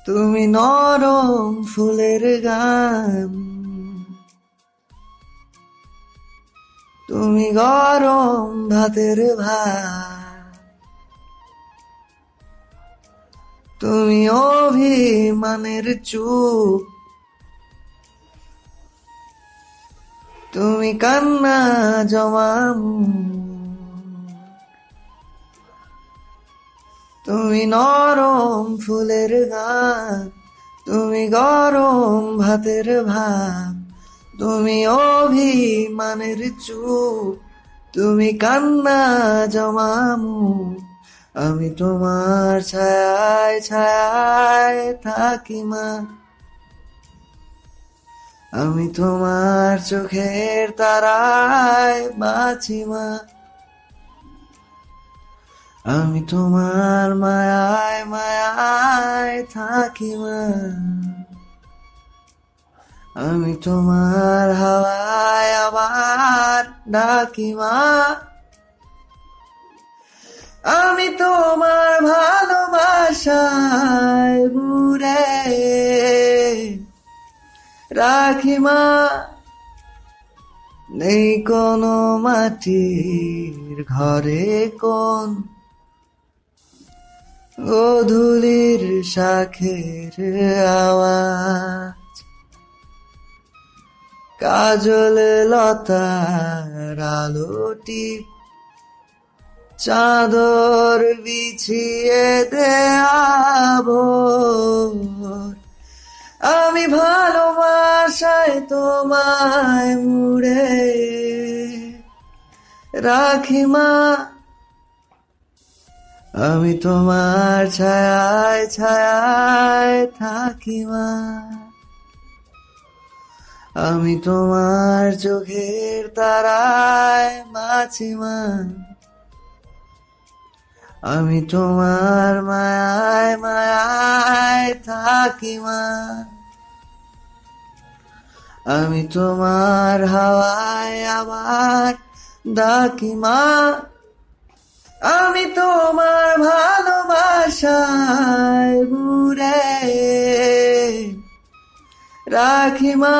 তুমি নরম ফুলের গান, তুমি গরম ভাতের ভাত, তুমি অভিমানের চুপ, তুমি কান্না জমামু, তুমি নরম ফুলের গান, তুমি গরম ভাতের ভাত, তুমি অভিমানের চুপ, তুমি কান্না জমামু। আমি তোমার ছায়ায় ছায়ায় থাকি মা, আমি তোমার চোখের তারায় বাঁচি মা, আমি তোমার মায়ায় মায়ায় থাকি মা, আমি তোমার হাওয়ায় আবার ডাকি মা, আমি তোমার ভালোবাসায় ঘুরে রাখি মা। নেই কোনো মাটির ঘরে কোন গোধূলির শাখের আওয়াজ, কাজল লতার আলোটি চাদর বিছিয়ে দেয়াব, আমি ভালোবাসায় তোমায় মুড়ে রাখি মা, আমি তোমার ছায়ায় ছায়ায় থাকি মা, আমি তোমার চোখের তারায় বাঁচি মা, আমি তোমার মায়ায় মায়ায় থাকি মা, আমি তোমার হাওয়ায় আবার ডাকি মা, আমি তোমার ভালোবাসায় ঘুরে রাখি মা।